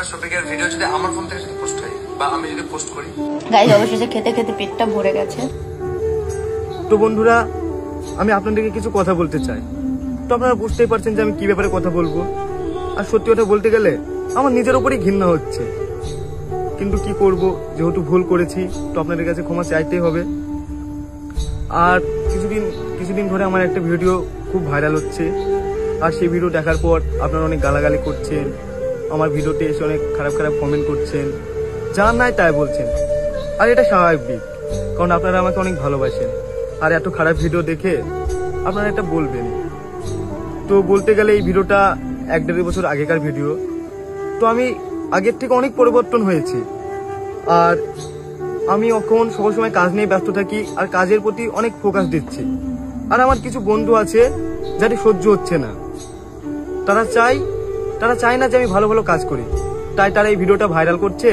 ধরে শফিকের ভিডিও যদি আমার ফোন থেকে যদি পোস্ট হয় বা আমি যদি পোস্ট করি, গাইস অবশেষে খেতে খেতে পেটটা ভরে গেছে। তো বন্ধুরা, আমি আপনাদেরকে কিছু কথা বলতে চাই। তো আপনারা বুঝতেই পারছেন যে আমি কি ব্যাপারে কথা বলবো। আর সত্যি কথা বলতে গেলে আমার নিজের উপরই ঘৃণা হচ্ছে, কিন্তু কি করব, যেহেতু ভুল করেছি তো আপনাদের কাছে ক্ষমা চাইতেই হবে। আর কিছুদিন ধরে আমার একটা ভিডিও খুব ভাইরাল হচ্ছে, আর সেই ভিডিও দেখার পর আপনারা অনেক গালাগালি করছেন, আমার ভিডিওতে এসে অনেক খারাপ খারাপ কমেন্ট করছেন, যা নাই তাই বলছেন। আর এটা স্বাভাবিক, কারণ আপনারা আমাকে অনেক ভালোবাসেন। আর এত খারাপ ভিডিও দেখে আপনারা এটা বলবেন। তো বলতে গেলে এই ভিডিওটা 1-1.5 বছর আগেকার ভিডিও। তো আমি আগের থেকে অনেক পরিবর্তন হয়েছি। আর আমি এখন সবসময় কাজ নিয়ে ব্যস্ত থাকি আর কাজের প্রতি অনেক ফোকাস দিচ্ছি। আর আমার কিছু বন্ধু আছে যাদের সহ্য হচ্ছে না, তারা চায় না যে আমি ভালো ভালো কাজ করি, তাই তারা এই ভিডিওটা ভাইরাল করছে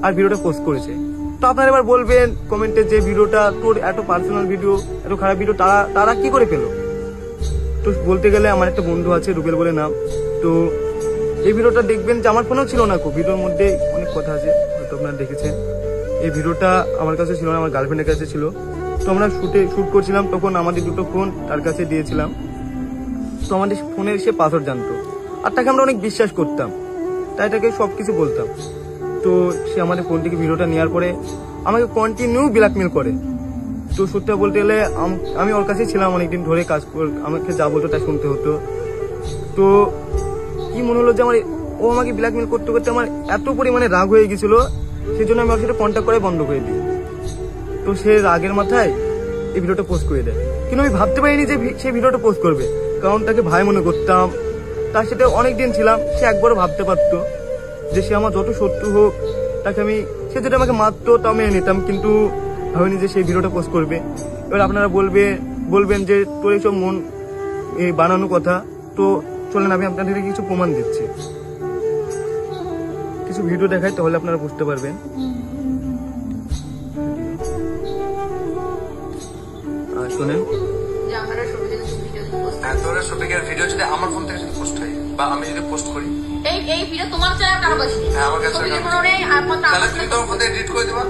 আর ভিডিওটা পোস্ট করেছে। তো আপনারা এবার বলবেন কমেন্টে যে ভিডিওটা তোর এত পার্সোনাল ভিডিও, এত খারাপ ভিডিও তারা কি করে পেলো। তো বলতে গেলে আমার একটা বন্ধু আছে, রুবেল বলে নাম। তো এই ভিডিওটা দেখবেন যে আমার ফোনেও ছিল না, ভিডিওর মধ্যে অনেক কথা আছে, হয়তো আপনারা দেখেছেন। এই ভিডিওটা আমার কাছে ছিল না, আমার গার্লফ্রেন্ডের কাছে ছিল। তো আমরা শুট করছিলাম, তখন আমাদের দুটো ফোন তার কাছে দিয়েছিলাম। তো আমাদের ফোনের সে পাসওয়ার্ড জানতো, আর তাকে আমরা অনেক বিশ্বাস করতাম, তাই তাকে সবকিছু বলতাম। তো সে আমাদের ফোন থেকে ভিডিওটা নেওয়ার পরে আমাকে কন্টিনিউ ব্ল্যাকমেল করে। তো সত্যি বলতে গেলে আমি ওর কাছেই ছিলাম অনেকদিন ধরে, আমাকে যা বলতো তা শুনতে হতো। তো কি মনে হলো যে ও আমাকে ব্ল্যাকমেল করতে করতে আমার এত পরিমাণে রাগ হয়ে গেছিল, সেই জন্য আমি ওর সাথে কন্ট্যাক্ট করাই বন্ধ করে দিই। তো সে রাগের মাথায় এই ভিডিওটা পোস্ট করে দেয়। কিন্তু আমি ভাবতে পারিনি যে সে ভিডিওটা পোস্ট করবে, কারণ তাকে ভাই মনে করতাম, তার সাথে অনেকদিন ছিলাম। সে একবারও ভাবতে পারতো যে সে আমার যত শত্রু হোক, তাকে সে যেটা আমাকে মারতো তাও মেনে নিতাম, কিন্তু ভাবিনি যে সেই ভিডিওটা পোস্ট করবে। এবার আপনারা বলবেন যে তোর এইসব মন বানানো কথা। তো চলেন আমি আপনাদের কিছু প্রমাণ দিচ্ছি, কিছু ভিডিও দেখাই, তাহলে আপনারা বুঝতে পারবেন। শোনেন, শফিকের ভিডিও যদি আমার ফোন থেকে যদি পোস্ট হয় বা আমি যদি পোস্ট করি, এই ভিডিও তোমার চ্যানেল কারো কাছে নেই। হ্যাঁ, আমার কাছে তাহলে তুমি তোমার ফোন থেকে ডিলিট করে দিবা।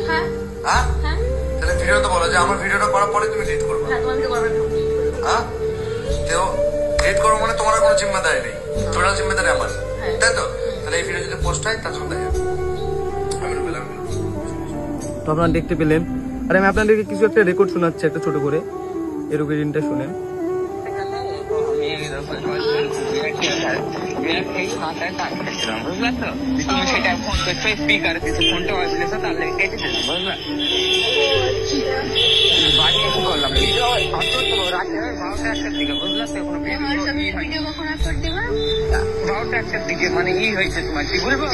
হ্যাঁ হ্যাঁ, হ্যাঁ, তাহলে ভিডিও তো বলো যে আমার ভিডিওটা করার পরে তুমি ডিলিট করবে। হ্যাঁ, তোমার ভিডিও করবে। হ্যাঁ, তো ডিলিট করবো মানে তোমার কোনো জিম্মেদারি নেই, টোটাল জিম্মেদারি আমার, তাই তো? তাহলে এই ভিডিও যদি পোস্ট হয় তার সন্ধ্যা তো আপনারা দেখতে পেলেন। আর আমি আপনাদেরকে কিছু একটা রেকর্ড শোনাচ্ছি, একটা ছোট করে, এর রেকর্ডিংটা শুনেন। বুঝলা তো, তুমি সেটা ফোন করছো স্পিকার দিছো, ফোনটা ওয়াইব্রেশন তাহলে কেটে দিছো, বুঝলা? বাড়ি এসে করলাম ভিডিও রাতে 12টা 1টার দিকে, বুঝলা তো? কোনো ভিডিও কখন আপলোড দেবা? 12টা 1টার দিকে, মানে হয়েছে তোমার, কি বলবো,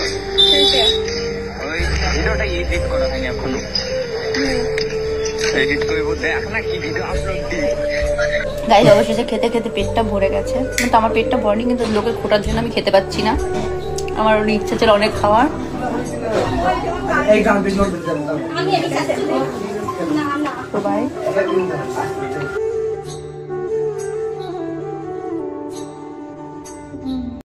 ওই ভিডিওটা এডিট করা হয়নি এখনো, এডিট করবো, দেখ না কি ভিডিও আপলোড দিই। গাইস অবশেষে খেতে খেতে পেটটা ভরে গেছে, কিন্তু আমার পেটটা ভরেনি, কিন্তু লোকের খোটার জন্য আমি খেতে পাচ্ছি না। আমার অনেক ইচ্ছা ছিল অনেক খাওয়ার। তো ভাই